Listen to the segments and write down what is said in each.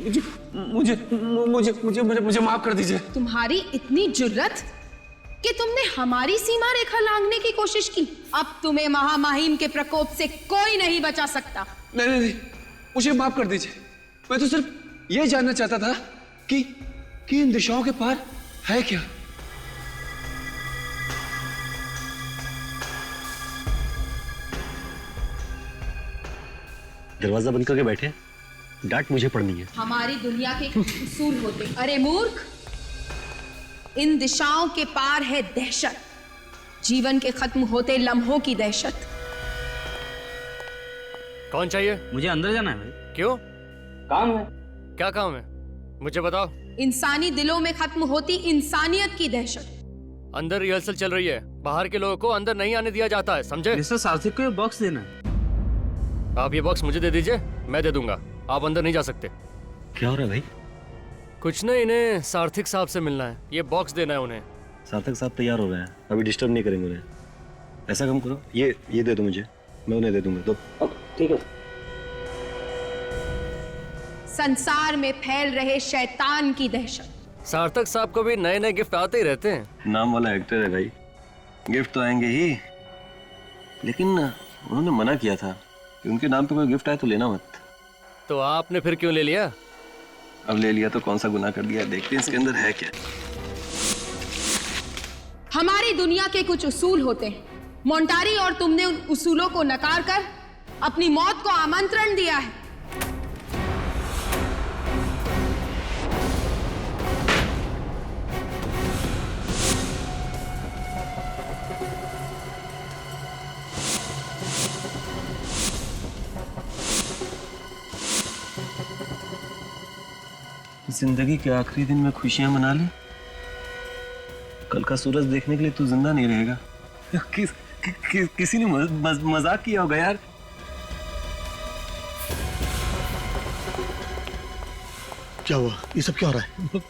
मुझे मुझे मुझे मुझे मुझे माफ कर दीजिए। तुम्हारी इतनी जुर्रत कि तुमने हमारी सीमा रेखा लांघने की कोशिश की। अब तुम्हें महामहिम के प्रकोप से कोई नहीं बचा सकता। नहीं नहीं नहीं, मुझे माफ कर दीजिए। मैं तो सिर्फ ये जानना चाहता था कि इन दिशाओं के पार है क्या। दरवाजा बंद करके बैठे, डांट मुझे पड़नी है। हमारी दुनिया के उसूल होते। अरे मूर्ख, इन दिशाओं के पार है दहशत, जीवन के खत्म होते लम्हों की दहशत। कौन चाहिए? मुझे अंदर जाना है भाई। क्यों? काम है। क्या काम है? मुझे बताओ। इंसानी दिलों में खत्म होती इंसानियत की दहशत। अंदर रिहर्सल चल रही है, बाहर के लोगों को अंदर नहीं आने दिया जाता है, समझे? मिस्टर सार्थक को ये बॉक्स देना है। आप ये बॉक्स मुझे दे दीजिए, मैं दे दूंगा। आप अंदर नहीं जा सकते। क्या हो रहा है भाई? कुछ नहीं, इन्हें सार्थक साहब से मिलना है, ये बॉक्स देना है उन्हें। सार्थक साहब तैयार हो रहे हैं, अभी डिस्टर्ब नहीं करेंगे उन्हें। ऐसा काम करो, ये दे दो मुझे, मैं उन्हें दे दूंगा। तो ठीक है। संसार में फैल रहे शैतान की दहशत। सार्थक साहब को भी नए नए गिफ्ट आते ही रहते हैं। नाम वाला एक्टर है भाई, गिफ्ट तो आएंगे ही, लेकिन उन्होंने मना किया था कि उनके नाम पे कोई गिफ्ट आए तो लेना मत। तो आपने फिर क्यों ले लिया? अब ले लिया तो कौन सा गुनाह कर दिया, देखते हैं इसके अंदर है क्या। हमारी दुनिया के कुछ उसूल होते हैं, मोंटारी, और तुमने उन उसूलों को नकार कर अपनी मौत को आमंत्रण दिया है। जिंदगी के आखिरी दिन में खुशियां मना ले, कल का सूरज देखने के लिए तू जिंदा नहीं रहेगा। किसी ने मजाक किया होगा यार। क्या हुआ? ये सब क्या हो रहा है?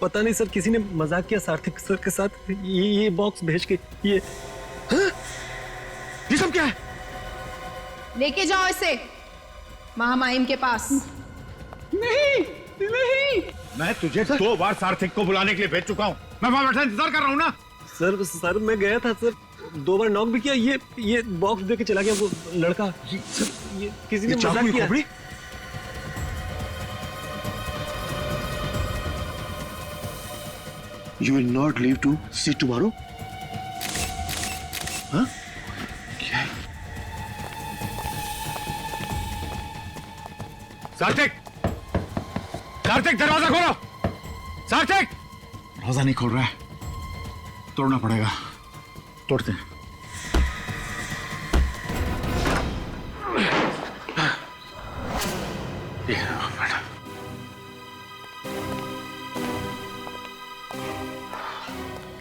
पता नहीं सर, किसी ने मजाक किया सार्थक सर के साथ, ये बॉक्स भेज के। ये सब क्या है? लेके जाओ इसे महामहिम के पास। नहीं नहीं, मैं तुझे 2 बार सार्थक को बुलाने के लिए भेज चुका हूँ। मैं वहां बैठा इंतजार कर रहा हूँ ना। सर मैं गया था सर, 2 बार नॉक भी किया, ये बॉक्स दे के चला गया वो लड़का। ये किसी ने मजाक किया। You will not leave to see tomorrow? हाँ? क्या है? सार्थक! सार्थक, दरवाजा खोलो! सार्थक! दरवाजा नहीं खोल रहा है, तोड़ना पड़ेगा। तोड़ते हैं।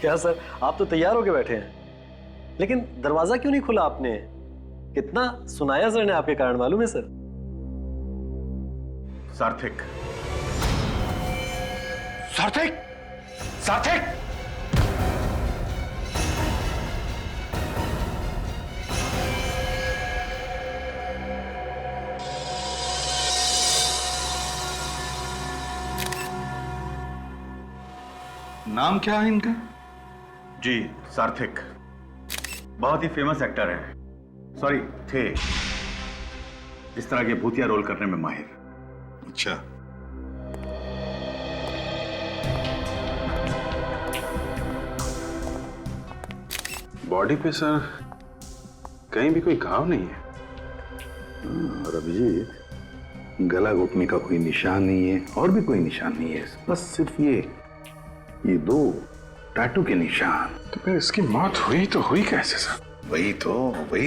क्या सर, आप तो तैयार होके बैठे हैं, लेकिन दरवाजा क्यों नहीं खुला आपने? कितना सुनाया सर ने आपके कारण, मालूम है सर? सार्थक! सार्थक! सार्थक! नाम क्या है इनका? जी, सार्थक। बहुत ही फेमस एक्टर हैं। सॉरी, थे। इस तरह के भूतिया रोल करने में माहिर। अच्छा, बॉडी पे सर कहीं भी कोई घाव नहीं है। और अभिजीत, गला घुटने का कोई निशान नहीं है और भी कोई निशान नहीं है, बस सिर्फ ये 2 टैटू के निशान। तो फिर इसकी मौत हुई तो हुई कैसे सर? वही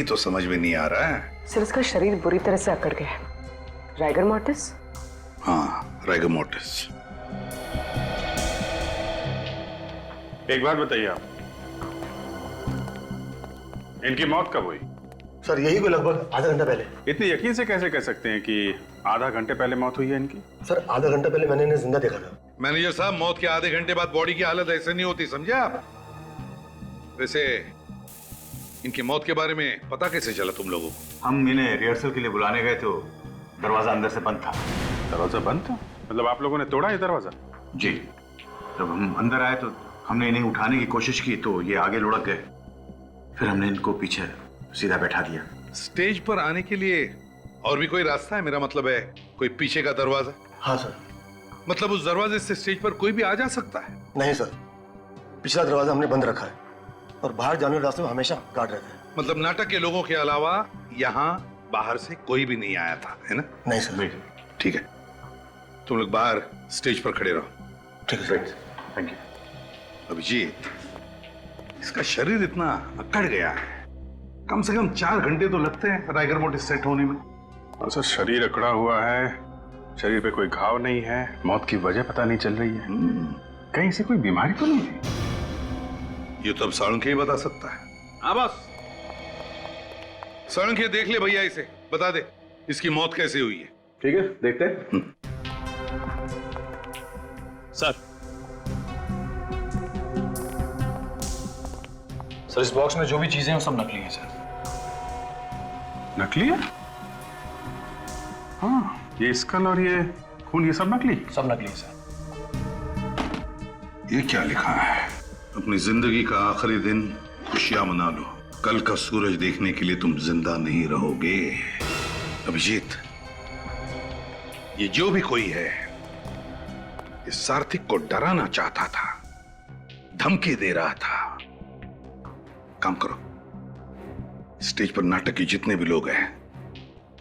तो समझ में नहीं आ रहा है सर। इसका शरीर बुरी तरह से अकड़ गया है। Rigor mortis? हाँ, राइगर मोर्टिस। एक बात बताइए आप, इनकी मौत कब हुई? सर यही को लगभग आधा घंटा पहले। इतने यकीन से कैसे कह सकते हैं कि आधा घंटे पहले मौत हुई है इनकी? सर आधा घंटा पहले मैंने इन्हें जिंदा देखा था। मैनेजर साहब, मौत के आधे घंटे बाद बॉडी की हालत ऐसे नहीं होती, समझे आप? वैसे इनकी मौत के बारे में पता कैसे चला तुम लोगों को? हम इन्हें रिहर्सल के लिए बुलाने गए तो दरवाजा अंदर से बंद था। दरवाजा बंद था? मतलब आप लोगों ने तोड़ा ये दरवाजा? जी, जब हम अंदर आए तो हमने इन्हें उठाने की कोशिश की तो ये आगे लुढ़क गए, फिर हमने इनको पीछे सीधा बैठा दिया। स्टेज पर आने के लिए और भी कोई रास्ता है? मेरा मतलब है कोई पीछे का दरवाजा? हाँ सर। मतलब उस दरवाजे से स्टेज पर कोई भी आ जा सकता है? नहीं सर, पिछला दरवाजा हमने बंद रखा है और बाहर जाने वाले रास्ते में हमेशा गार्ड रहते हैं। मतलब नाटक के लोगों के अलावा यहाँ बाहर से कोई भी नहीं आया था, है ना? नहीं सर। ठीक है, तुम लोग बाहर स्टेज पर खड़े रहो। ठीक है सर। Thank you. अभिजीत, इसका शरीर इतना अकड़ गया है, कम से कम 4 घंटे तो लगते हैं राइगर मोटिस सेट होने में। और सर शरीर अकड़ा हुआ है, शरीर पे कोई घाव नहीं है, मौत की वजह पता नहीं चल रही है। कहीं से कोई बीमारी तो नहीं है? ये तो अब साळुंखे ही बता सकता है। हाँ बॉस। साळुंखे, देख ले भैया, इसे बता दे इसकी मौत कैसे हुई है। ठीक है, देखते हैं। सर इस बॉक्स में जो भी चीजें हैं वो सब नकली हैं सर। नकली है? हाँ, ये स्कल और ये खून, ये सब नकली? सब नकली है सर। ये क्या लिखा है? अपनी जिंदगी का आखिरी दिन खुशियां मना लो, कल का सूरज देखने के लिए तुम जिंदा नहीं रहोगे। अभिजीत, ये जो भी कोई है, इस सार्थिक को डराना चाहता था, धमकी दे रहा था। काम करो, स्टेज पर नाटक के जितने भी लोग हैं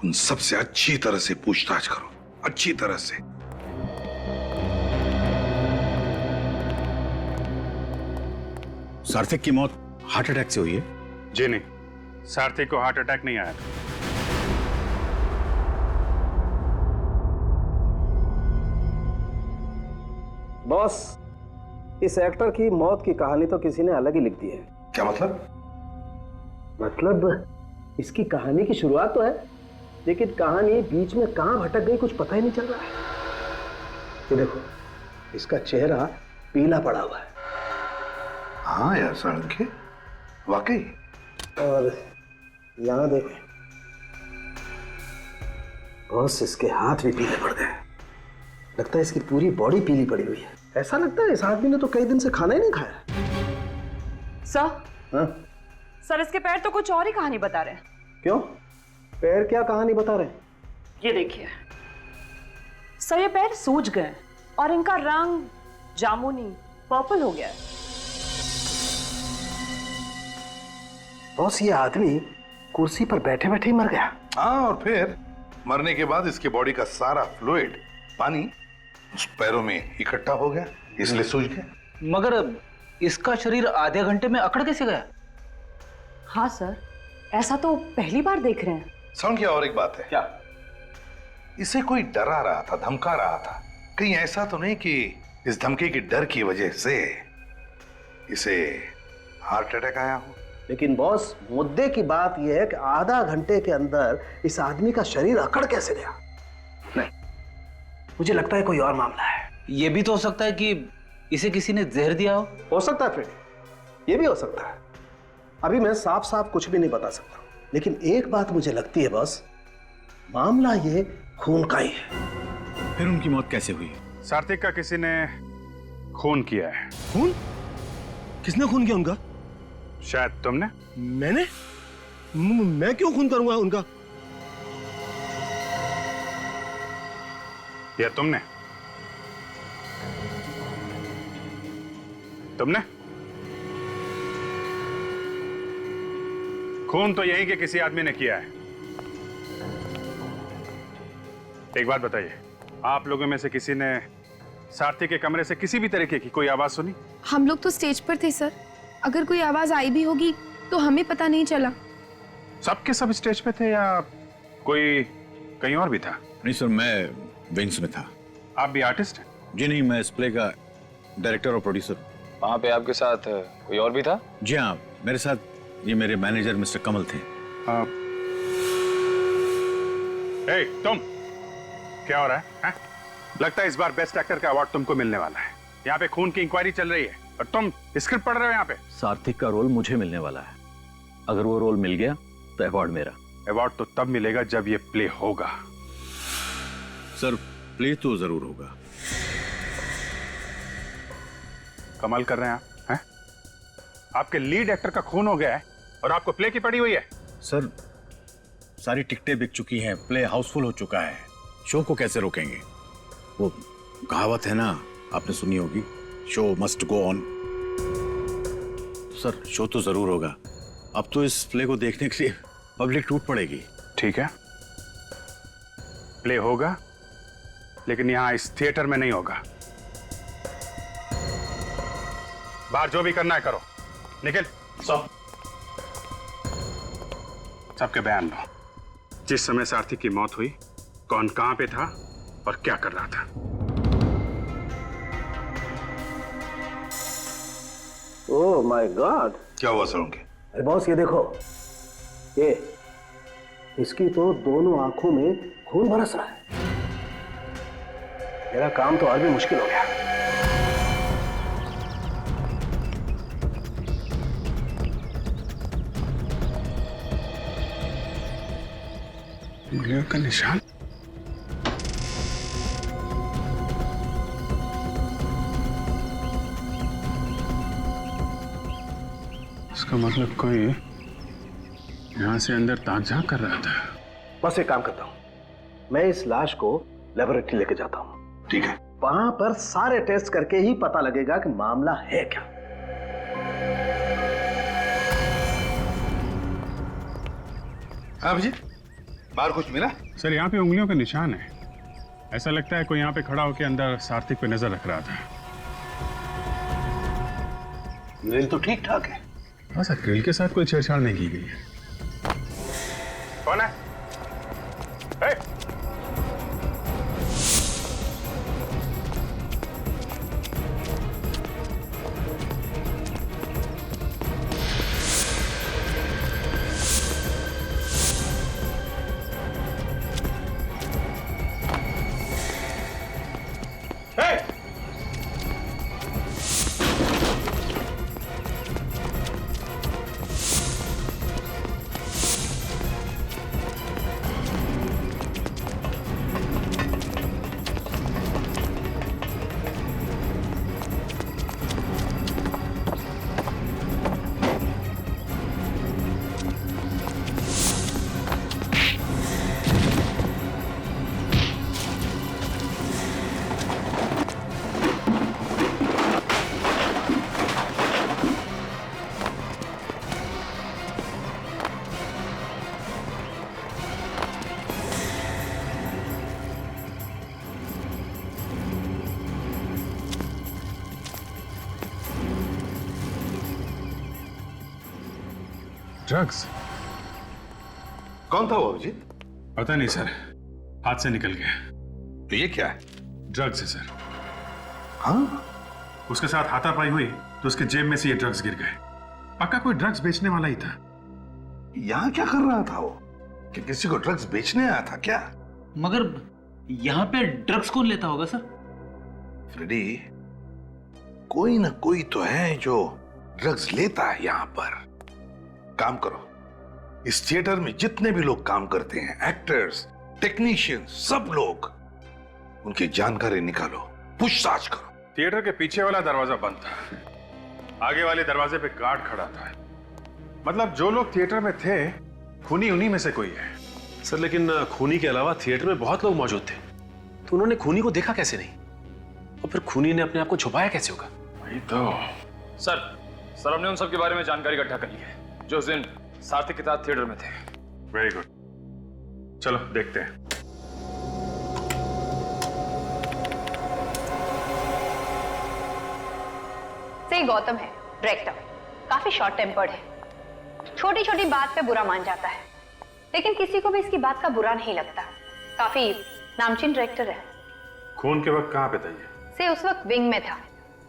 उन सबसे अच्छी तरह से पूछताछ करो, अच्छी तरह से। सार्थिक की मौत हार्ट अटैक से हुई है? जी नहीं, सार्थिक को हार्ट अटैक नहीं आया था। बॉस, इस एक्टर की मौत की कहानी तो किसी ने अलग ही लिख दी है। क्या मतलब? मतलब इसकी कहानी की शुरुआत तो है, लेकिन कहानी बीच में कहां भटक गई कुछ पता ही नहीं चल रहा है। ये देखो, इसका चेहरा पीला पड़ा हुआ है। हाँ यार साळुंखे, वाकई। और यहां देखें बॉस, इसके हाथ भी पीले पड़ गए। लगता है इसकी पूरी बॉडी पीली पड़ी हुई है। ऐसा लगता है इस आदमी ने तो कई दिन से खाना ही नहीं खाया। सर, हाँ? सर इसके पैर तो कुछ और ही कहानी बता रहे हैं। क्यों? पैर क्या कहानी बता रहे हैं? ये देखिए सर, ये पैर सूज गए और इनका रंग जामुनी पर्पल हो गया है। बॉस, ये आदमी कुर्सी पर बैठे बैठे ही मर गया। हाँ, और फिर मरने के बाद इसके बॉडी का सारा फ्लूइड, पानी उस पैरों में इकट्ठा हो गया, इसलिए सूज गया। मगर इसका शरीर आधे घंटे में अकड़ कैसे गया? हाँ सर, ऐसा तो पहली बार देख रहे हैं। समझ गया। और एक बात है। क्या? इसे कोई डरा रहा था, धमका रहा था। कहीं ऐसा तो नहीं कि इस धमकी के डर की वजह से इसे हार्ट अटैक आया हो? लेकिन बॉस, मुद्दे की बात यह है कि आधा घंटे के अंदर इस आदमी का शरीर अकड़ कैसे गया? नहीं, मुझे लगता है कोई और मामला है। ये भी तो हो सकता है कि इसे किसी ने जहर दिया हो सकता है फ्रेडी, ये भी हो सकता है। अभी मैं साफ साफ कुछ भी नहीं बता सकता, लेकिन एक बात मुझे लगती है बॉस, मामला ये खून का ही है। फिर उनकी मौत कैसे हुई? सार्थिक का किसी ने खून किया है। खून? किसने खून किया उनका? शायद तुमने। मैंने? मैं क्यों खून करूंगा उनका? या तुमने? तुमने? खून तो यही के किसी आदमी ने किया है। एक बात बताइए, आप लोगों में से किसी ने सारथी के कमरे से किसी भी तरीके की कोई आवाज सुनी? हम लोग तो स्टेज पर थे सर, अगर कोई आवाज आई भी होगी तो हमें पता नहीं चला। सबके सब स्टेज पे थे या कोई कहीं और भी था? नहीं सर, मैं विंग्स में था। आप भी आर्टिस्ट हैं? जी नहीं, मैं इस प्ले का डायरेक्टर और प्रोड्यूसर। वहाँ पे आपके साथ कोई और भी था? जी हाँ, मेरे साथ ये मेरे मैनेजर मिस्टर कमल थे। तुम क्या हो रहा है? लगता है इस बार बेस्ट एक्टर का अवार्ड तुमको मिलने वाला है। यहाँ पे खून की इंक्वायरी चल रही है और तुम स्क्रिप्ट पढ़ रहे हो यहाँ पे। सार्थिक का रोल मुझे मिलने वाला है, अगर वो रोल मिल गया तो अवार्ड मेरा। अवार्ड तो तब मिलेगा जब ये प्ले होगा। सर, प्ले तो जरूर होगा। कमाल कर रहे हैं आप, हैं? आपके लीड एक्टर का खून हो गया है और आपको प्ले की पड़ी हुई है। सर सारी टिकटें बिक चुकी हैं, प्ले हाउसफुल हो चुका है, शो को कैसे रोकेंगे? वो कहावत है ना, आपने सुनी होगी, show must go on. Sir show तो जरूर होगा। अब तो इस प्ले को देखने के लिए पब्लिक टूट पड़ेगी। ठीक है, प्ले होगा, लेकिन यहां इस थिएटर में नहीं होगा। बाहर जो भी करना है करो। निखिल, सबके बयान लो। जिस समय सारथी की मौत हुई, कौन कहां पे था और क्या कर रहा था? ओह माय गॉड, क्या हुआ सरोंगे? अरे बॉस ये देखो, ये इसकी तो दोनों आंखों में खून बरस रहा है। मेरा काम तो और भी मुश्किल हो गया। उंगलियों का निशान। इसका मतलब कोई यहां से अंदर ताक झांक कर रहा था। बस एक काम करता हूं, मैं इस लाश को लेबोरेटरी लेके जाता हूं। ठीक है। वहां पर सारे टेस्ट करके ही पता लगेगा कि मामला है क्या। अभिजीत, बाहर कुछ मिला? सर यहाँ पे उंगलियों का निशान है। ऐसा लगता है कोई यहाँ पे खड़ा होकर अंदर सारथिक पे नजर रख रहा था। ग्रिल तो ठीक ठाक है। हाँ सर, ग्रिल के साथ कोई छेड़छाड़ नहीं की गई है। कौन है? hey! ड्रग्स? कौन था वो अभिजीत? पता नहीं सर, हाथ से निकल गया। तो ये क्या है? ड्रग्स है सर। हाँ? उसके साथ हाथापाई हुई तो उसके जेब में से ये ड्रग्स गिर गए। पक्का कोई ड्रग्स बेचने वाला ही था। यहाँ क्या कर रहा था वो? कि किसी को ड्रग्स बेचने आया था क्या? मगर यहाँ पे ड्रग्स कौन लेता होगा सर? फ्रेडी, कोई ना कोई तो है जो ड्रग्स लेता है यहाँ पर। काम करो, इस थिएटर में जितने भी लोग काम करते हैं, एक्टर्स, टेक्नीशियंस, सब लोग, उनकी जानकारी निकालो, पूछताछ करो। थिएटर के पीछे वाला दरवाजा बंद था, आगे वाले दरवाजे पे गार्ड खड़ा था। मतलब जो लोग थिएटर में थे, खूनी उन्हीं में से कोई है। सर लेकिन खूनी के अलावा थिएटर में बहुत लोग मौजूद थे, तो उन्होंने खूनी को देखा कैसे नहीं? और फिर खूनी ने अपने आप को छुपाया कैसे होगा? वही तो। सर हमने उन सब के बारे में जानकारी इकट्ठा कर ली है जो उस दिन सारथिक के साथ थिएटर में थे। वेरी गुड, चलो देखते हैं। से गौतम है डायरेक्टर, काफी शॉर्ट टेम्पर्ड है, छोटी छोटी बात पे बुरा मान जाता है, लेकिन किसी को भी इसकी बात का बुरा नहीं लगता। काफी नामचीन डायरेक्टर है। खून के वक्त कहाँ पे था ये? से उस वक्त विंग में था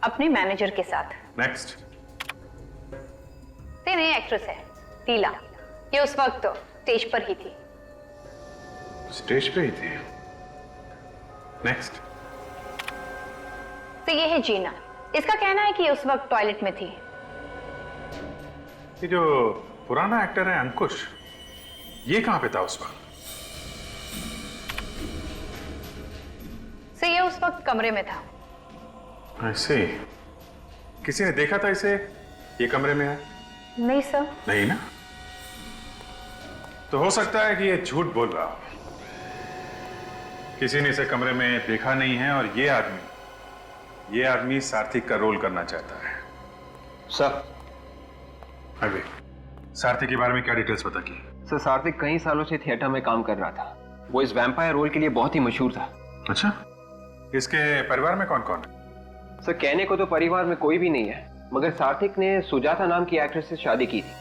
अपने मैनेजर के साथ। नेक्स्ट। से नई एक्ट्रेस है टीला, ये उस वक्त तो स्टेज पर ही थी। स्टेज पे ही थी। नेक्स्ट। तो ये है जीना, इसका कहना है कि उस वक्त टॉयलेट में थी। ये जो पुराना एक्टर है अंकुश, ये कहां पे था उस वक्त? सर ये उस वक्त कमरे में था। ऐसे किसी ने देखा था इसे ये कमरे में है? नहीं सर। नहीं ना, तो हो सकता है कि ये झूठ बोल रहा हो। किसी ने इसे कमरे में देखा नहीं है और ये आदमी सार्थिक का रोल करना चाहता है। सर अबे सार्थिक के बारे में क्या डिटेल्स पता की? सर सार्थिक कई सालों से थिएटर में काम कर रहा था। वो इस वैम्पायर रोल के लिए बहुत ही मशहूर था। अच्छा, इसके परिवार में कौन कौन है? सर कहने को तो परिवार में कोई भी नहीं है, मगर सार्थिक ने सुजाता नाम की एक्ट्रेस से शादी की थी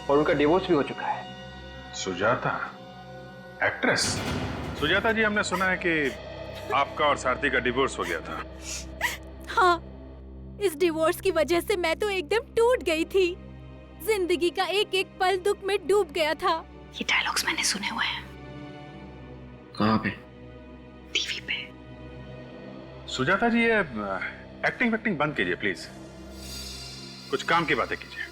और उनका डिवोर्स भी हो चुका है। सुजाता एक्ट्रेस? सुजाता जी, हमने सुना है कि आपका और सार्थिक का डिवोर्स हो गया था। हाँ, इस डिवोर्स की वजह से मैं तो एकदम टूट गई थी। जिंदगी का एक एक पल दुख में डूब गया था। ये डायलॉग्स मैंने सुने हुए हैं। कहाँ पे? टीवी पे। सुजाता जी, ये एक्टिंग वैक्टिंग बंद कीजिए प्लीज, कुछ काम की बातें कीजिए।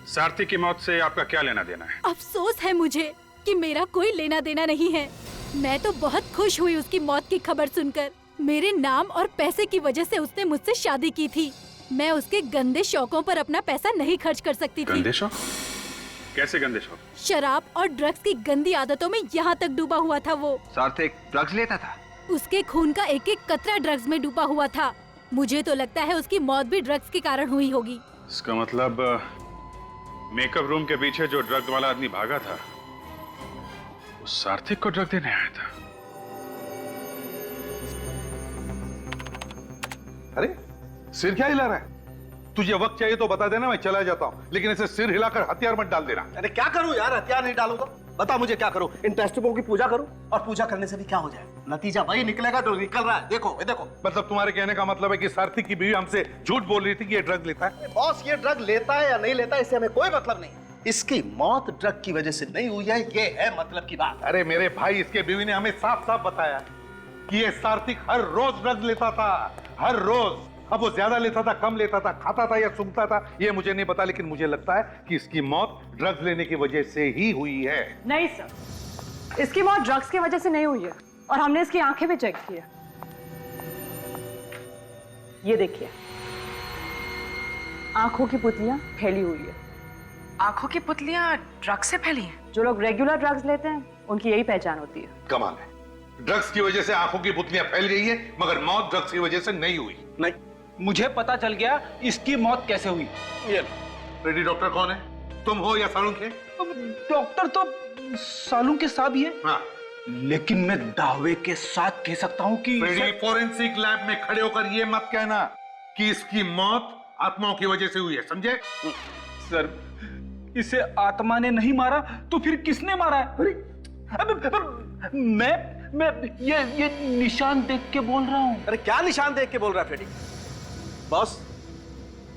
सार्थिक की मौत से आपका क्या लेना देना है? अफसोस है मुझे कि मेरा कोई लेना देना नहीं है। मैं तो बहुत खुश हुई उसकी मौत की खबर सुनकर। मेरे नाम और पैसे की वजह से उसने मुझसे शादी की थी। मैं उसके गंदे शौकों पर अपना पैसा नहीं खर्च कर सकती थी। गंदे शौक? कैसे गंदे शौक? शराब और ड्रग्स की गंदी आदतों में यहाँ तक डूबा हुआ था वो। सार्थिक ड्रग्स लेता था? उसके खून का एक एक कतरा ड्रग्स में डूबा हुआ था। मुझे तो लगता है उसकी मौत भी ड्रग्स के कारण हुई होगी। इसका मतलब मेकअप रूम के पीछे जो ड्रग वाला आदमी भागा था वो सार्थिक को ड्रग देने आया था। अरे सिर क्या हिला रहा है? तुझे वक्त चाहिए तो बता देना, मैं चला जाता हूँ, लेकिन इसे सिर हिलाकर हथियार मत डाल देना। अरे क्या करूं यार, हथियार नहीं डालूंगा। बता मुझे क्या करूं? इन टेस्ट ट्यूबों की पूजा करूं? और पूजा करने से भी क्या हो जाए? नतीजा वही निकलेगा जो निकल रहा है। देखो ये देखो। मतलब तुम्हारे कहने का मतलब है कि सार्थिक की बीवी हमसे झूठ बोल रही थी कि ये ड्रग लेता है? बॉस, ये ड्रग लेता है या नहीं लेता है इससे हमें कोई मतलब नहीं। इसकी मौत ड्रग की वजह से नहीं हुई है, ये है मतलब की बात। अरे मेरे भाई, इसके बीवी ने हमें साफ साफ बताया कि ये सार्थिक हर रोज ड्रग लेता था, हर रोज। अब वो ज्यादा लेता था, कम लेता था, खाता था या सूंघता था, ये मुझे नहीं पता, लेकिन मुझे लगता है कि इसकी मौत ड्रग्स लेने की वजह से ही हुई है। नहीं सर, इसकी मौत ड्रग्स की वजह से नहीं हुई है और हमने इसकी आंखें भी चेक की है। ये देखिए, आंखों की पुतलियां फैली हुई है। आंखों की पुतलियां ड्रग्स से फैली हैं? जो लोग रेगुलर ड्रग्स लेते हैं उनकी यही पहचान होती है। कमाल है, ड्रग्स की वजह से आंखों की पुतलियां फैल गई है, मगर मौत ड्रग्स की वजह से नहीं हुई। नहीं, मुझे पता चल गया इसकी मौत कैसे हुई। ये रेडी डॉक्टर कौन है, तुम हो या सालुंखे? डॉक्टर तो सालुंखे साहब ही है। हाँ। लेकिन मैं दावे के साथ कह सकता हूं कि फोरेंसिक लैब में खड़े होकर ये मत कहना कि इसकी मौत आत्माओं की वजह से हुई है, समझे? सर, इसे आत्मा ने नहीं मारा तो फिर किसने मारा है? मैं ये निशान देख के बोल रहा हूं। अरे क्या निशान देख के बोल रहा है फ्रेडी? बॉस,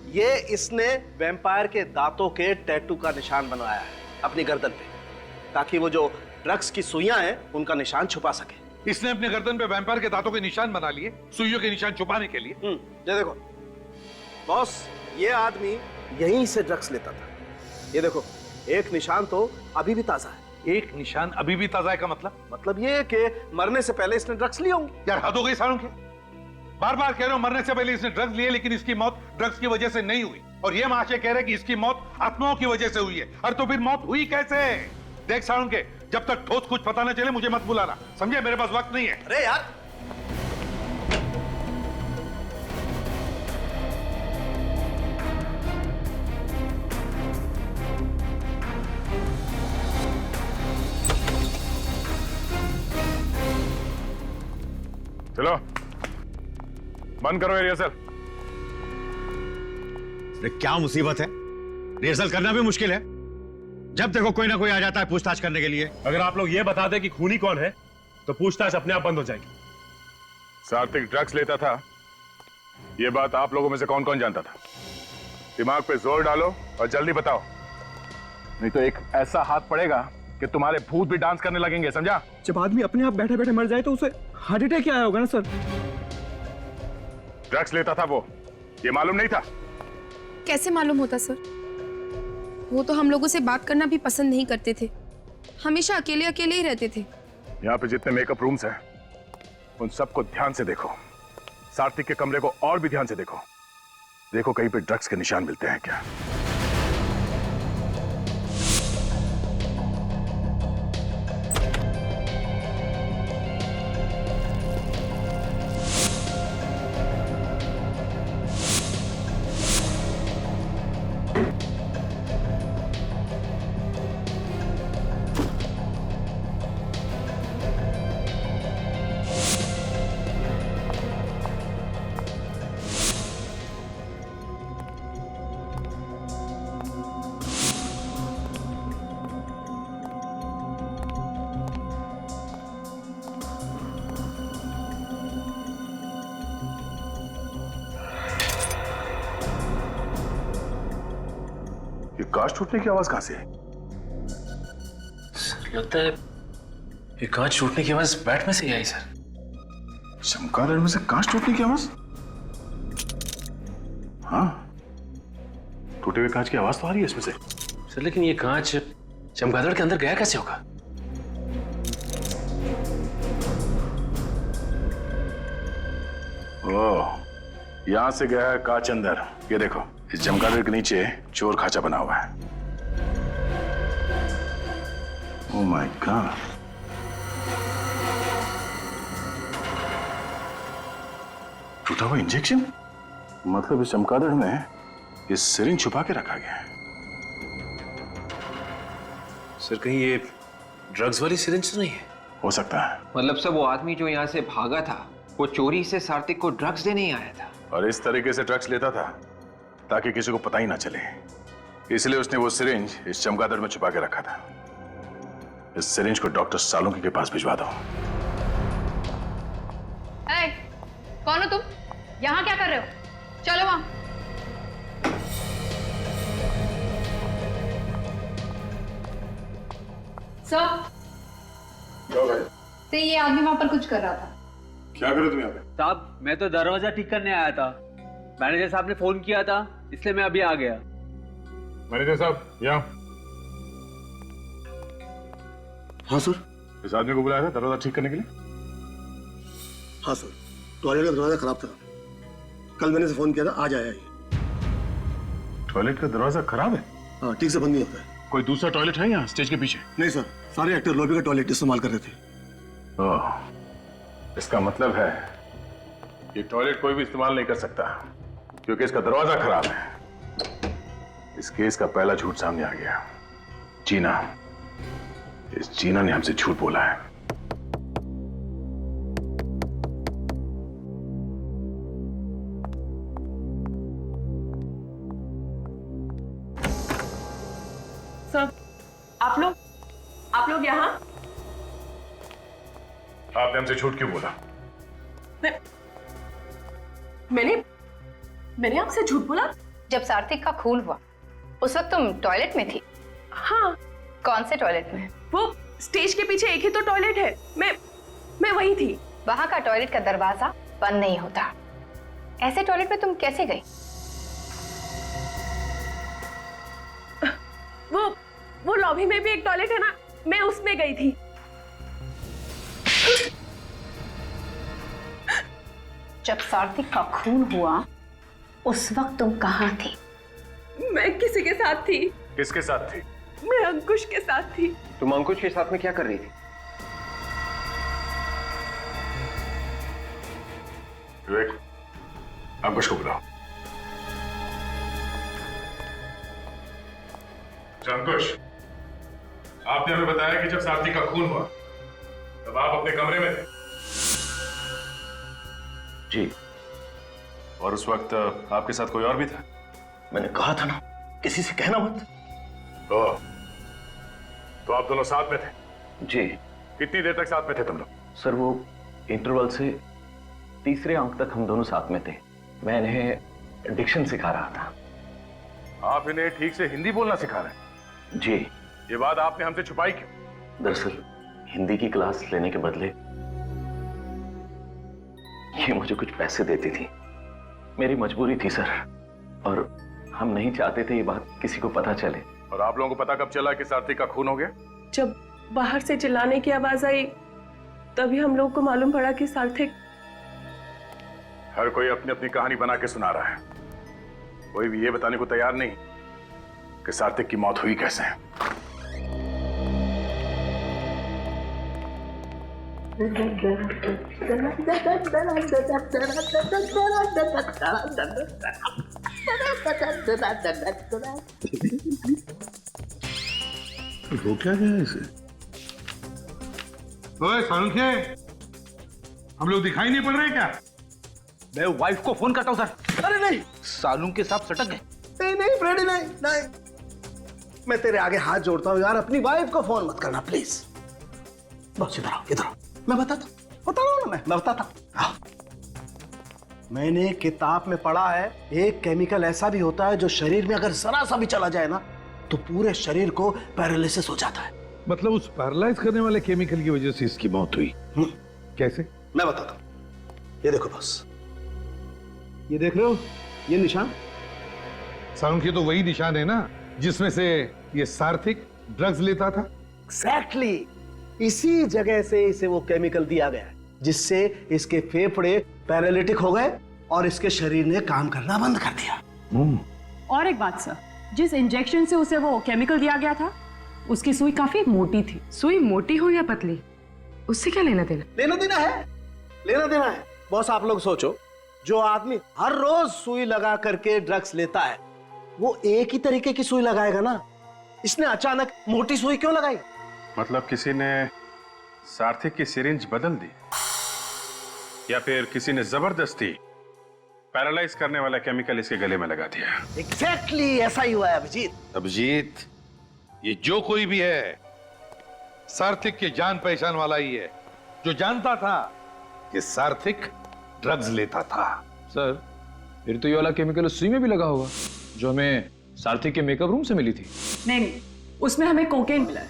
ये इसने वैम्पायर के दांतों के टैटू का निशान बनवाया है अपनी गर्दन पे, ताकि वो जो ड्रग्स की सुइयां हैं उनका निशान छुपा सके। इसने अपने गर्दन पे वैम्पायर के दांतों के निशान बना लिए, सुइयों के निशान छुपाने के लिए। ये देखो बॉस, ये आदमी यहीं से ड्रग्स लेता था। ये देखो, एक निशान तो अभी भी ताजा है। एक निशान अभी भी ताजा है का मतलब ये कि मरने से पहले इसने ड्रग्स लिए होंगे। यार हद हो गई सालुंखे, बार बार कह रहे हो मरने से पहले इसने ड्रग्स लिए, लेकिन इसकी मौत ड्रग्स की वजह से नहीं हुई। और ये महाशय कह रहे कि इसकी मौत आत्माओं की वजह से हुई है। और तो फिर मौत हुई कैसे? देख सालुंखे, जब तक ठोस कुछ पता न चले मुझे मत बुलाना, समझे? मेरे पास वक्त नहीं है। अरे यार, चलो बंद करो रिहर्सल। क्या मुसीबत है, रिहर्सल करना भी मुश्किल है। जब देखो कोई ना कोई आ जाता है पूछताछ करने के लिए। अगर आप लोग ये बता दें कि खूनी कौन है तो पूछताछ अपने आप बंद हो जाएगी। सार्थिक ड्रग्स लेता था, ये बात आप लोगों में से कौन कौन जानता था? दिमाग पे जोर डालो और जल्दी बताओ, नहीं तो एक ऐसा हाथ पड़ेगा कि तुम्हारे भूत भी डांस करने लगेंगे, समझा? जब आदमी अपने आप बैठे बैठे मर जाए तो उसे हार्ट अटैक क्या आया होगा ना सर? ड्रग्स लेता था वो, ये मालूम नहीं था? कैसे मालूम होता सर? वो तो हम लोगों से बात करना भी पसंद नहीं करते थे, हमेशा अकेले अकेले ही रहते थे। यहाँ पे जितने मेकअप रूम्स हैं उन सबको ध्यान से देखो। सात्विक के कमरे को और भी ध्यान से देखो। देखो कहीं पे ड्रग्स के निशान मिलते हैं क्या। ये कांच टूटने की आवाज कहां से है? लगता है ये कांच टूटने की आवाज बैट में से ही आई सर। चमगादड़ में से कांच टूटने की आवाज? हाँ, टूटे हुए कांच की आवाज तो आ रही है इसमें से। सर लेकिन ये कांच चमगादड़ के अंदर गया कैसे होगा? ओह, यहां से गया है कांच अंदर। ये देखो, इस चमगादड़ के नीचे चोर खाचा बना हुआ है। ओह माय गॉड, टूटा हुआ इंजेक्शन। मतलब इस चमगादड़ में ये सिरिंज छुपा के रखा गया है। सर कहीं ये ड्रग्स वाली सिरिंज तो नहीं है? हो सकता है। मतलब सब वो आदमी जो यहाँ से भागा था वो चोरी से सात्विक को ड्रग्स देने ही आया था। और इस तरीके से ड्रग्स लेता था ताकि किसी को पता ही ना चले, इसलिए उसने वो सिरिंज इस चमगादड़ में छुपा के रखा था। इस सिरिंज को डॉक्टर सालुंकी के पास भिजवा दो। ए, कौन हो तुम? यहाँ क्या कर रहे हो? चलो वहां। सर, तो ये आदमी वहां पर कुछ कर रहा था। क्या करो तुम यहाँ पे? साहब मैं तो दरवाजा ठीक करने आया था, मैनेजर साहब ने फोन किया था इसलिए मैं अभी आ गया। मैनेजर साहब यहाँ। हाँ सर। इस आदमी को बुलाया था दरवाजा ठीक करने के लिए? हाँ सर, टॉयलेट का दरवाजा खराब था, कल मैंने से फोन किया था, आज आया ये। टॉयलेट का दरवाजा खराब है? हाँ, ठीक से बंद नहीं होता है। कोई दूसरा टॉयलेट है यहाँ स्टेज के पीछे? नहीं सर, सारे एक्टर लॉबी का टॉयलेट इस्तेमाल कर रहे थे। ओह, इसका मतलब है ये टॉयलेट कोई भी इस्तेमाल नहीं कर सकता क्योंकि इसका दरवाजा खराब है। इस केस का पहला झूठ सामने आ गया। जीना, इस जीना ने हमसे झूठ बोला है। सर, आप लोग यहाँ? आपने हमसे झूठ क्यों बोला? मैंने आपसे झूठ बोला? जब सात्विक का खून हुआ उस वक्त तुम टॉयलेट में थी? हाँ। कौन से टॉयलेट में? वो स्टेज के पीछे एक ही तो टॉयलेट है, मैं वही थी। वहां का टॉयलेट का दरवाजा बंद नहीं होता। ऐसे टॉयलेट में तुम कैसे गई? वो लॉबी में भी एक टॉयलेट है ना, मैं उसमें गई थी। जब सात्विक का खून हुआ उस वक्त तुम कहाँ थी? मैं किसी के साथ थी। किसके साथ थी? मैं अंकुश के साथ थी। तुम अंकुश के साथ में क्या कर रही थी? विवेक, अंकुश को बुलाओ। अंकुश, आपने हमें बताया कि जब सात्विक का खून हुआ तब आप अपने कमरे में थे। जी। और उस वक्त आपके साथ कोई और भी था? मैंने कहा था ना, किसी से कहना मत। ओह, तो आप दोनों साथ में थे? जी। कितनी देर तक साथ में थे तुम लोग? सर वो इंटरवल से तीसरे अंक तक हम दोनों साथ में थे। मैं इन्हें डिक्शन सिखा रहा था। आप इन्हें ठीक से हिंदी बोलना सिखा रहे हैं? जी। ये बात आपने हमसे छुपाई क्यों? दरअसल हिंदी की क्लास लेने के बदले ये मुझे कुछ पैसे देती थी। मेरी मजबूरी थी सर, और हम नहीं चाहते थे ये बात किसी को पता चले। और आप लोगों को पता कब चला कि सात्विक का खून हो गया? जब बाहर से चिल्लाने की आवाज आई तभी हम लोग को मालूम पड़ा कि सार्थक। हर कोई अपनी अपनी कहानी बना के सुना रहा है, कोई भी ये बताने को तैयार नहीं कि सार्थक की मौत हुई कैसे। वो क्या गया इसे? ओए सालुंखे, हम लोग दिखाई नहीं पड़ रहे क्या? मैं वाइफ को फोन करता हूं सर। अरे नहीं, सालून के साथ सटक गए। नहीं नहीं फ्रेडी, नहीं नहीं, मैं तेरे आगे हाथ जोड़ता हूँ यार, अपनी वाइफ को फोन मत करना प्लीज। बस इधर आओ, इधर आओ, मैं बता रहा हूँ ना, मैं बताता हूँ। मैंने किताब में पढ़ा है, एक केमिकल ऐसा भी होता है जो शरीर में अगर जरा सा भी चला जाए ना तो पूरे शरीर को पैरालिसिस हो जाता है। मतलब उस पैरालाइज करने वाले केमिकल की वजह से इसकी मौत हुई? कैसे? मैं बताता हूँ। ये देखो बस, ये देख रहे हो ये निशान? सालुंखे तो वही निशान है ना जिसमें से ये सार्थक ड्रग्स लेता था। एग्जैक्टली, इसी जगह से इसे वो केमिकल दिया गया जिससे इसके फेफड़े पैरालिटिक हो गए और इसके शरीर ने काम करना बंद कर दिया। और एक बात सर, जिस इंजेक्शन से उसे वो केमिकल दिया गया था उसकी सुई काफी मोटी थी। सुई मोटी हो या पतली, उससे क्या लेना देना? लेना देना है, लेना देना है। बॉस आप लोग सोचो, जो आदमी हर रोज सुई लगा करके ड्रग्स लेता है वो एक ही तरीके की सुई लगाएगा ना, इसने अचानक मोटी सुई क्यों लगाई? मतलब किसी ने सार्थक की सिरिंज बदल दी या फिर किसी ने जबरदस्ती पैरालाइज करने वाला केमिकल इसके गले में लगा दिया। एग्जैक्टली ऐसा ही हुआ है अभिजीत। अभिजीत, ये जो कोई भी है सार्थक के जान पहचान वाला ही है, जो जानता था कि सार्थक ड्रग्स लेता था। सर फिर तो ये वाला केमिकल उस सुई में भी लगा होगा जो हमें सार्थक के मेकअप रूम से मिली थी। नहीं, उसमें हमें कोकेन मिला है।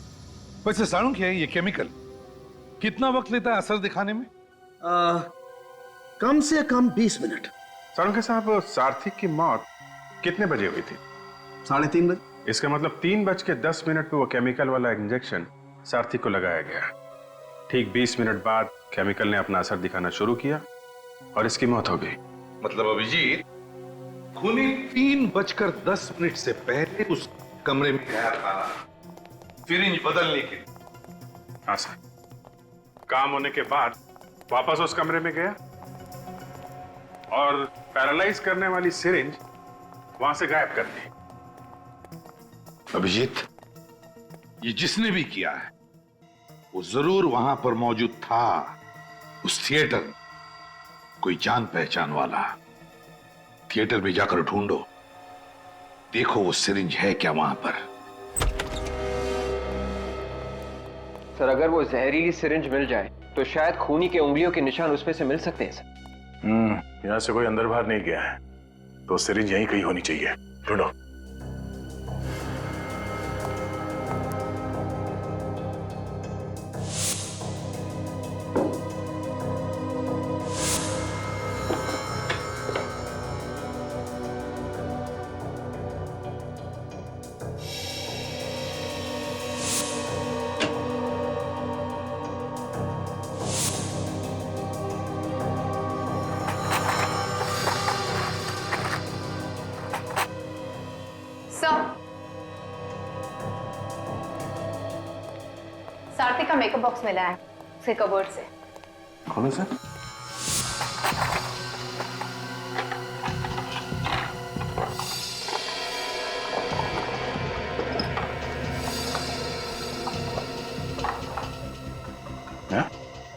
वैसे सालुंखे, ये केमिकल कितना वक्त लेता है असर दिखाने में? कम से कम 20 मिनट। सालुंखे साहब, सार्थक की मौत कितने बजे हुई थी? 3:30 बजे। इसका मतलब 3:10 पे वो केमिकल वाला इंजेक्शन सार्थक को लगाया गया। ठीक 20 मिनट बाद केमिकल ने अपना असर दिखाना शुरू किया और इसकी मौत हो गई। मतलब अभिजीत, खूनी 3:10 से पहले उस कमरे में गया था सिरिंज बदलने के लिए। हाँ सर, काम होने के बाद वापस उस कमरे में गया और पैरालाइज करने वाली सिरिंज वहां से गायब कर दी। अभिजीत, ये जिसने भी किया है वो जरूर वहां पर मौजूद था, उस थिएटर में। कोई जान पहचान वाला। थिएटर में जाकर ढूंढो, देखो वो सिरिंज है क्या वहां पर। सर अगर वो जहरीली सिरिंज मिल जाए तो शायद खूनी के उंगलियों के निशान उसमें से मिल सकते हैं सर। यहां से कोई अंदर बाहर नहीं गया है तो सिरिंज यहीं कहीं होनी चाहिए। ढूंढो। सार्थक का मेकअप बॉक्स मिला है उसके कबर्ड से। खोलो सर।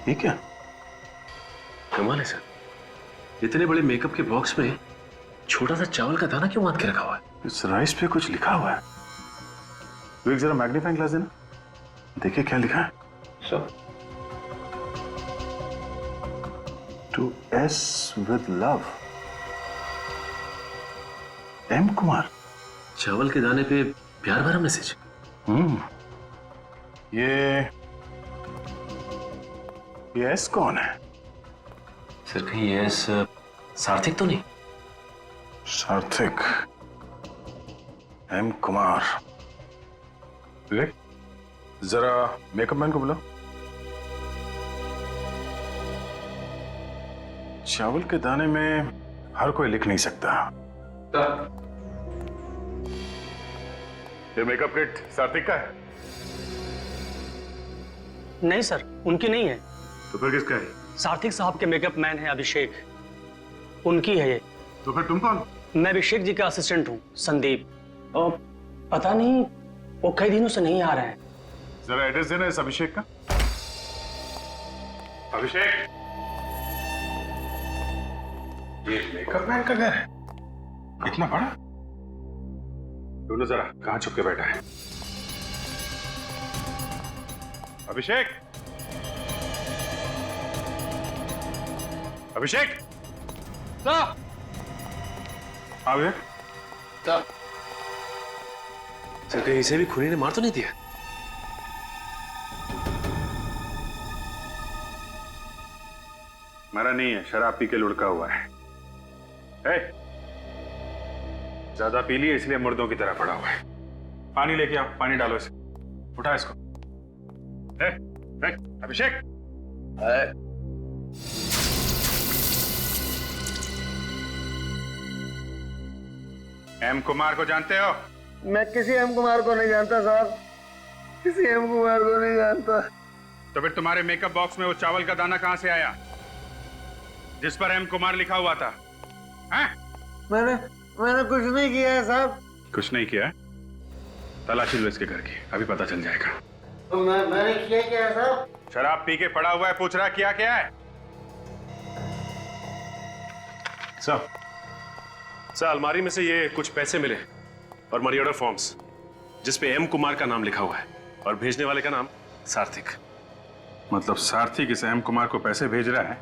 ये क्या कमाल है सर, इतने बड़े मेकअप के बॉक्स में छोटा सा चावल का दाना क्यों बांध के रखा हुआ है? इस राइस पे कुछ लिखा हुआ है। तो एक जरा मैग्नीफाइंग ग्लास देना, देखिए क्या लिखा है। Sir, to S with love, M Kumar. चावल के दाने पे प्यार भरा मैसेज। ये एस कौन है? सर कहीं ये एस सार्थक तो नहीं? सार्थक, एम कुमार। विवेक, जरा मेकअप मैन को बुलाओ। चावल के दाने में हर कोई लिख नहीं सकता। ये मेकअप किट सात्विक का है? नहीं सर, उनकी नहीं है। तो फिर किसका है? सात्विक साहब के मेकअप मैन है अभिषेक, उनकी है ये। तो फिर तुम कौन? मैं अभिषेक जी का असिस्टेंट हूँ, संदीप। और पता नहीं वो कई दिनों से नहीं आ रहे हैं। जरा एड्रेस देना इस अभिषेक का। अभिषेक, ये मेकअप मैन का घर है? इतना बड़ा? दोनों जरा कहां छुप के बैठा है? अभिषेक, अभिषेक, आ गया? सर कहीं इसे भी खूनी ने मार तो नहीं दिया? मरा नहीं है, शराब पी के लुढ़का हुआ है। ज्यादा पी लिए इसलिए मुर्दों की तरह पड़ा हुआ है। पानी लेके आओ, पानी डालो इसे, उठा इसको। अभिषेक, एम कुमार को जानते हो? मैं किसी एम कुमार को नहीं जानता साहब, किसी एम कुमार को नहीं जानता। तो फिर तुम्हारे मेकअप बॉक्स में वो चावल का दाना कहां से आया जिस पर एम कुमार लिखा हुआ था? मैंने कुछ नहीं किया है साहब। कुछ नहीं किया? तलाशी लो इसके घर की, अभी पता चल जाएगा। मैंने किया क्या है साहब? शराब पी के पड़ा हुआ है, पूछ रहा किया क्या है? सर अलमारी में से ये कुछ पैसे मिले और मनी ऑर्डर फॉर्म्स जिसपे एम कुमार का नाम लिखा हुआ है और भेजने वाले का नाम सार्थिक। मतलब सार्थिक इस एम कुमार को पैसे भेज रहा है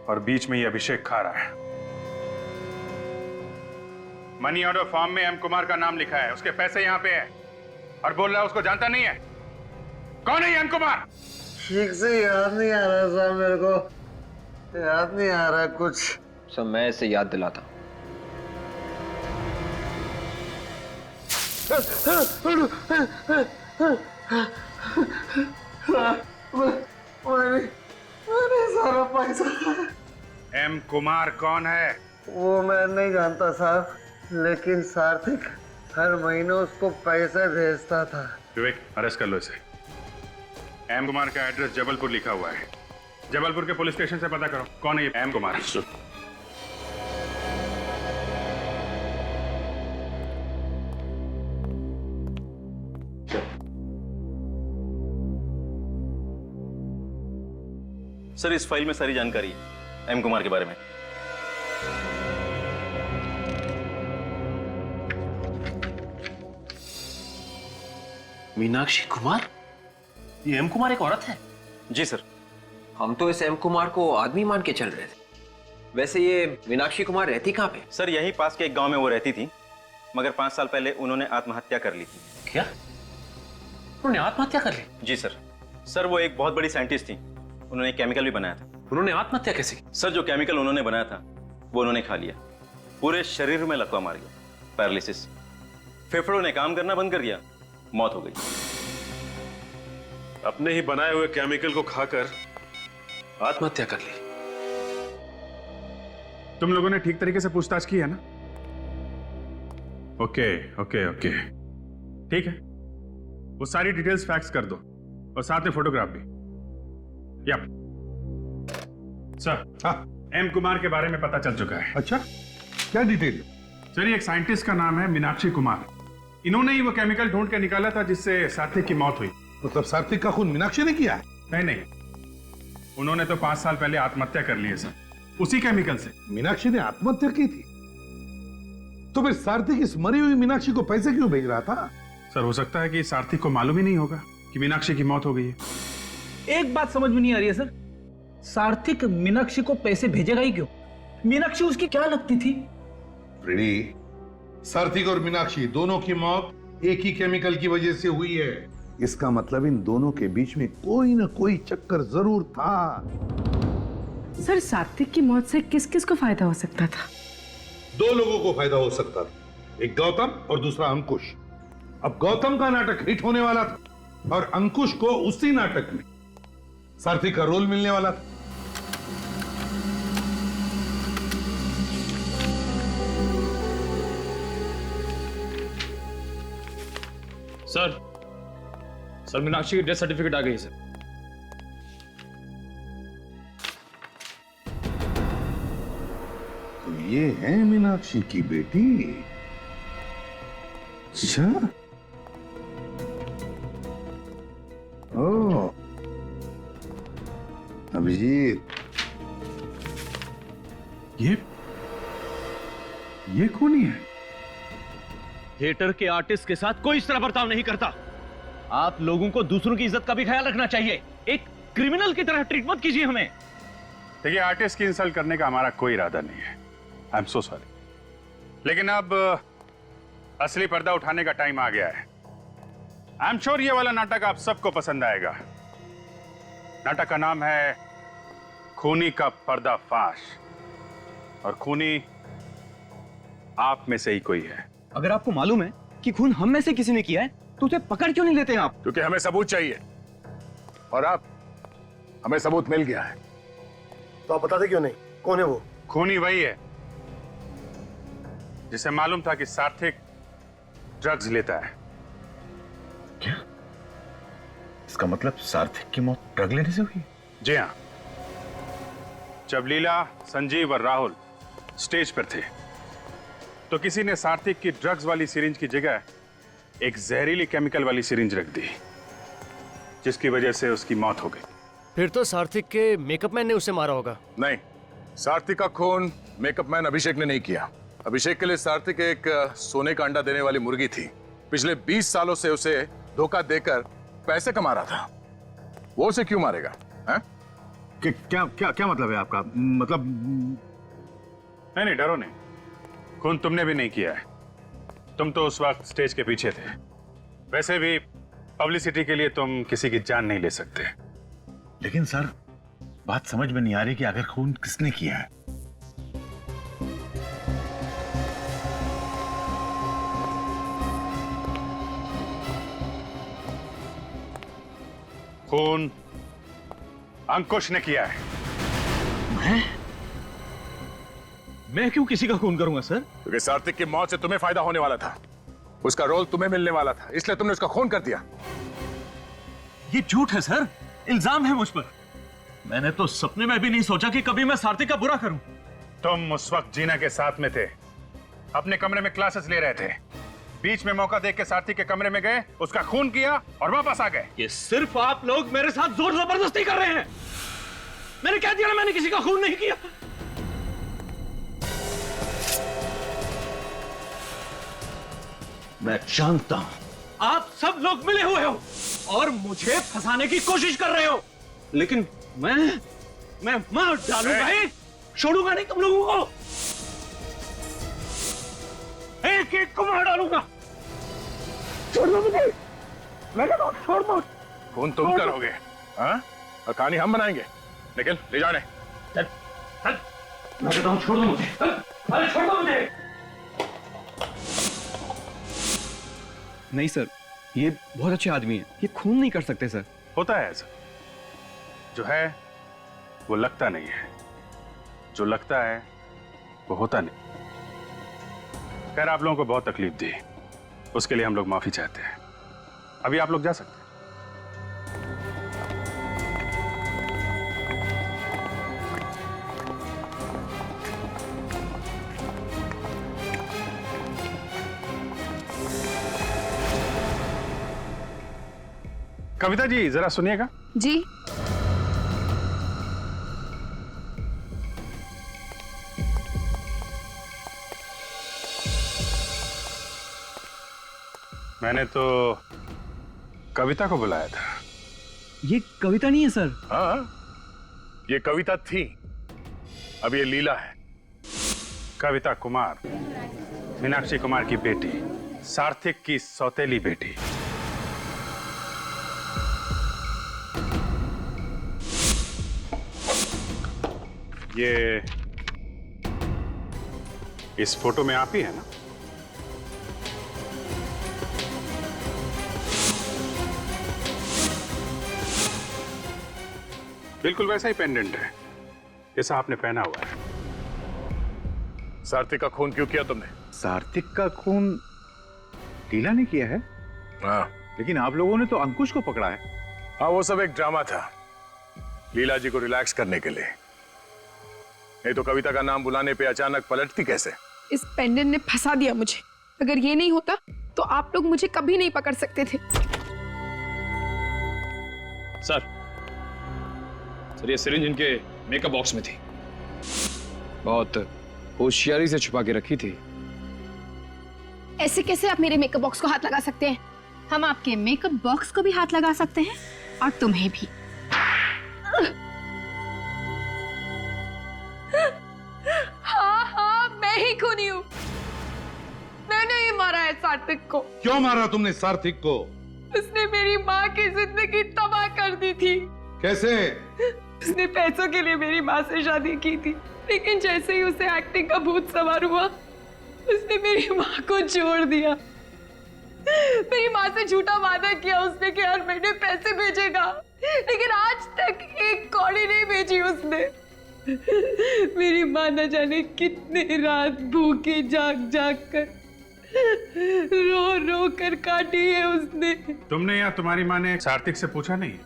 और बीच में ये अभिषेक खा रहा है। मनी ऑर्डर फॉर्म में एम कुमार का नाम लिखा है, उसके पैसे यहां पे है और बोल रहा है उसको जानता नहीं है। कौन है एम कुमार? ठीक से याद नहीं आ रहा साहब, मेरे को याद नहीं आ रहा कुछ। सर मैं इसे याद दिलाता हूं। मैंने सारा पैसा। एम कुमार कौन है? वो मैं नहीं जानता साहब, लेकिन सार्थिक हर महीने उसको पैसे भेजता था। विवेक, अरेस्ट कर लो इसे। एम कुमार का एड्रेस जबलपुर लिखा हुआ है, जबलपुर के पुलिस स्टेशन से पता करो कौन है ये एम कुमार। सर इस फाइल में सारी जानकारी है एम कुमार के बारे में। मीनाक्षी कुमार? ये एम कुमार एक औरत है? जी सर। हम तो इस एम कुमार को आदमी मान के चल रहे थे। वैसे ये मीनाक्षी कुमार रहती कहाँ पे? सर यहीं पास के एक गांव में वो रहती थी, मगर 5 साल पहले उन्होंने आत्महत्या कर ली थी। क्या? उन्होंने आत्महत्या कर ली? जी सर। सर वो एक बहुत बड़ी साइंटिस्ट थी, उन्होंने केमिकल भी बनाया था। उन्होंने आत्महत्या कैसे? सर जो केमिकल उन्होंने बनाया था वो उन्होंने खा लिया, पूरे शरीर में लकवा मार गया, पैरालिसिस, फेफड़ों ने काम करना बंद कर दिया, मौत हो गई। अपने ही बनाए हुए केमिकल को खाकर आत्महत्या कर ली। तुम लोगों ने ठीक तरीके से पूछताछ की है ना? ओके ओके ओके, ठीक है। वो सारी डिटेल्स फैक्स कर दो और साथ में फोटोग्राफ भी। यप सर, एम कुमार के बारे में पता चल चुका है। अच्छा, क्या डिटेल? सर एक साइंटिस्ट का नाम है मीनाक्षी कुमार, इन्होंने ही वो केमिकल ढूंढ के निकाला था जिससे सार्थिक की मौत हुई। मतलब सार्थिक का खून मीनाक्षी ने किया है? नहीं, उन्होंने तो 5 साल पहले आत्महत्या कर ली है सर, उसी केमिकल से। मीनाक्षी ने आत्महत्या की थी? तो फिर सार्थिक इस मरी हुई मीनाक्षी को पैसे क्यों भेज रहा था? सर हो सकता है कि सार्थिक को मालूम ही नहीं होगा कि मीनाक्षी की मौत हो गई है। एक बात समझ में नहीं आ रही है सर, सार्थिक मीनाक्षी को पैसे भेजेगा ही क्यों? मीनाक्षी उसकी क्या लगती थी? रेडी, सार्थिक और मीनाक्षी दोनों की मौत एक ही केमिकल की वजह से हुई है। इसका मतलब इन दोनों के बीच में कोई ना कोई चक्कर जरूर था। सर सार्थिक की मौत से किस किस को फायदा हो सकता था? 2 लोगों को फायदा हो सकता था, एक गौतम और दूसरा अंकुश। अब गौतम का नाटक हिट होने वाला था और अंकुश को उसी नाटक में सार्थिक का रोल मिलने वाला था। सर मीनाक्षी की डेथ सर्टिफिकेट आ गई है सर। तो ये है मीनाक्षी की बेटी? अच्छा। ओ, अभिजीत, ये कौन है? थिएटर के आर्टिस्ट के साथ कोई इस तरह बर्ताव नहीं करता। आप लोगों को दूसरों की इज्जत का भी ख्याल रखना चाहिए। एक क्रिमिनल की तरह ट्रीट मत कीजिए हमें। देखिए, आर्टिस्ट की इंसल्ट करने का हमारा कोई इरादा नहीं है। I am so sorry. लेकिन अब असली पर्दा उठाने का टाइम आ गया है। आई एम श्योर ये वाला नाटक आप सबको पसंद आएगा। नाटक का नाम है खूनी का पर्दाफाश, और खूनी आप में से ही कोई है। अगर आपको मालूम है कि खून हम में से किसी ने किया है तो उसे पकड़ क्यों नहीं लेते हैं आप? क्योंकि हमें सबूत चाहिए, और आप हमें सबूत मिल गया है। तो आप बताते क्यों नहीं? कौन है वो? खूनी वही है जिसे मालूम था कि सार्थक ड्रग्स लेता है। क्या? इसका मतलब सार्थक की मौत ड्रग लेने से हुई? जी हाँ। जब लीला, संजीव और राहुल स्टेज पर थे तो किसी ने सार्थक की ड्रग्स वाली सिरिंज की जगह एक जहरीली केमिकल वाली सिरिंज रख दी, जिसकी वजह से उसकी मौत हो गई। फिर तो सार्थक के मेकअप मैन ने उसे मारा होगा। नहीं, सार्थक का खून मेकअप मैन अभिषेक ने नहीं किया। अभिषेक के लिए सार्थक एक सोने का अंडा देने वाली मुर्गी थी। पिछले 20 सालों से उसे धोखा देकर पैसे कमा रहा था। वो उसे क्यों मारेगा? हैं? क्या मतलब है आपका? मतलब नहीं, डरो नहीं। खून तुमने भी नहीं किया है। तुम तो उस वक्त स्टेज के पीछे थे। वैसे भी पब्लिसिटी के लिए तुम किसी की जान नहीं ले सकते। लेकिन सर, बात समझ में नहीं आ रही कि आखिर खून किसने किया है। खून अंकुश ने किया है। मैं क्यों किसी का खून करूंगा सर? क्योंकि सार्थक की मौत से तुम्हें फायदा होने वाला था। उसका रोल तुम्हें मिलने वाला था, इसलिए तुमने उसका खून कर दिया। ये झूठ है सर, इल्जाम है मुझ पर। मैंने तो सपने में भी नहीं सोचा कि कभी मैं सार्थक का बुरा करूं। तुम उस वक्त जीना के साथ में थे, अपने कमरे में क्लासेस ले रहे थे। बीच में मौका देख के सार्थक के कमरे में गए, उसका खून किया और वापस आ गए। ये सिर्फ आप लोग मेरे साथ जोर जबरदस्ती कर रहे हैं। मैंने क्या दिया? मैंने किसी का खून नहीं किया। मैं जानता हूं आप सब लोग मिले हुए हो और मुझे फंसाने की कोशिश कर रहे हो, लेकिन मैं मार डालूंगा ही, छोड़ूंगा नहीं तुम लोगों को। एक एक को मार डालूंगा। छोड़ दो मुझे, मैं कहता हूं छोड़ दो। खून तुम करोगे, हाँ? और कहानी हम बनाएंगे। लेकिन ले जाने। मैं कहता हूं छोड़ दो मुझे। अरे छोड़ दो मुझे। नहीं सर, ये बहुत अच्छे आदमी हैं। ये खून नहीं कर सकते सर। होता है ऐसा। जो है वो लगता नहीं है, जो लगता है वो होता नहीं। खैर, आप लोगों को बहुत तकलीफ दी, उसके लिए हम लोग माफी चाहते हैं। अभी आप लोग जा सकते हैं। कविता जी, जरा सुनिएगा। जी। मैंने तो कविता को बुलाया था। ये कविता नहीं है सर। हाँ, ये कविता थी, अब ये लीला है। कविता कुमार, मीनाक्षी कुमार की बेटी, सार्थक की सौतेली बेटी। ये इस फोटो में आप ही है ना? बिल्कुल वैसा ही पेंडेंट है जैसा आपने पहना हुआ है। सार्थक का खून क्यों किया तुमने? सार्थक का खून लीला ने किया है? हाँ, लेकिन आप लोगों ने तो अंकुश को पकड़ा है। हाँ, वो सब एक ड्रामा था, लीला जी को रिलैक्स करने के लिए। नहीं तो कविता का नाम बुलाने पे अचानक पलटती कैसे? इस पेंडेंट ने फंसा दिया मुझे। अगर ये नहीं होता तो आप लोग मुझे कभी नहीं पकड़ सकते थे। सर ये सिरिंज इनके मेकअप बॉक्स में थी। बहुत होशियारी से छुपा के रखी थी। ऐसे कैसे आप मेरे मेकअप बॉक्स को हाथ लगा सकते हैं? हम आपके मेकअप बॉक्स को भी हाथ लगा सकते हैं और तुम्हें भी। हाँ, मैं ही खूनी हूँ। मैंने ही मारा है सार्थक को। क्यों मारा तुमने सार्थक को? उसने मेरी माँ की जिंदगी तबाह कर दी थी। कैसे? उसने पैसों के लिए मेरी माँ से शादी की थी, लेकिन जैसे ही उसे एक्टिंग का भूत सवार हुआ, उसने मेरी माँ को छोड़ दिया। मेरी माँ से झूठा वादा किया उसने कि हर महीने पैसे भेजेगा, लेकिन आज तक एक कौड़ी नहीं भेजी उसने। मेरी माँ न जाने कितने रात भूखी जाग जाग कर रो रो कर काटी है उसने। तुमने या तुम्हारी माँ ने सार्थक से पूछा नहीं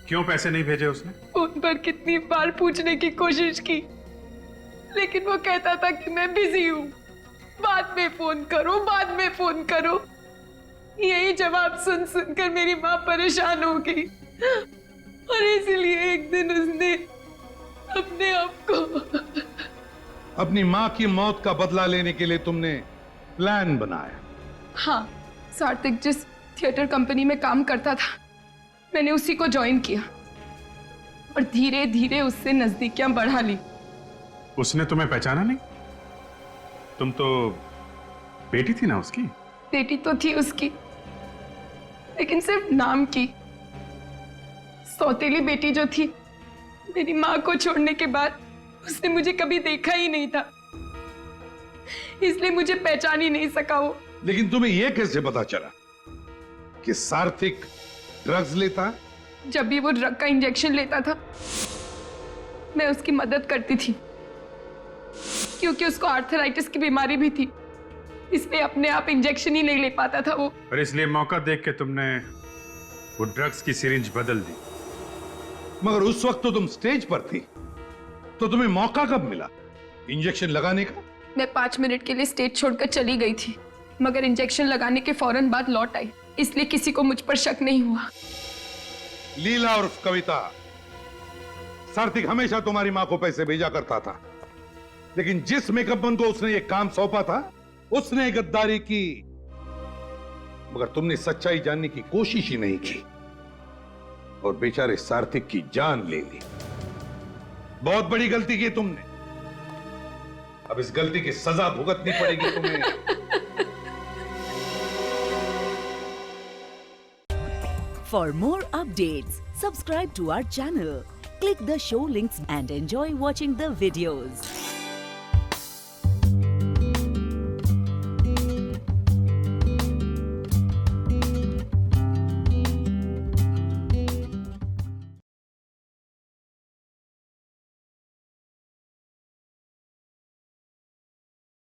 क्यों पैसे नहीं भेजे उसने? फोन पर कितनी बार पूछने की कोशिश की, लेकिन वो कहता था कि मैं बिजी हूँ, बाद में फोन करो, बाद में फोन करो। यही जवाब सुन सुनकर मेरी माँ परेशान हो गई और इसलिए एक दिन उसने अपने आप को अपनी माँ की मौत का बदला लेने के लिए तुमने प्लान बनाया? हाँ, सार्थक जिस थिएटर कंपनी में काम करता था, मैंने उसी को ज्वाइन किया और धीरे धीरे उससे नजदीकियां बढ़ा ली। उसने तुम्हें पहचाना नहीं? तुम तो बेटी थी ना उसकी? बेटी तो थी उसकी, लेकिन सिर्फ नाम की। सौतेली बेटी जो थी, मेरी माँ को छोड़ने के बाद उसने मुझे कभी देखा ही नहीं था, इसलिए मुझे पहचान ही नहीं सका वो। लेकिन तुम्हें यह कैसे पता चला कि सार्थक ड्रग्स लेता? जब भी वो ड्रग का इंजेक्शन लेता था, मैं उसकी मदद करती थी, क्योंकि उसको आर्थराइटिस की बीमारी भी थी, इसलिए अपने आप इंजेक्शन ही नहीं ले पाता था वो। और इसलिए मौका देख के तुमने वो ड्रग्स की सिरिंज बदल दी। मगर उस वक्त तो तुम स्टेज पर थी, तो तुम्हें मौका कब मिला इंजेक्शन लगाने का? मैं 5 मिनट के लिए स्टेज छोड़कर चली गई थी, मगर इंजेक्शन लगाने के फौरन बाद लौट आई, इसलिए किसी को मुझ पर शक नहीं हुआ। लीला और कविता, सार्थक हमेशा तुम्हारी मां को पैसे भेजा करता था, लेकिन जिस मेकअप मैन को उसने ये काम सौंपा था, उसने गद्दारी की। मगर तुमने सच्चाई जानने की कोशिश ही नहीं की और बेचारे सार्थक की जान ले ली। बहुत बड़ी गलती की तुमने। अब इस गलती की सजा भुगतनी पड़ेगी तुम्हें। For more updates, subscribe to our channel, click the show links and enjoy watching the videos.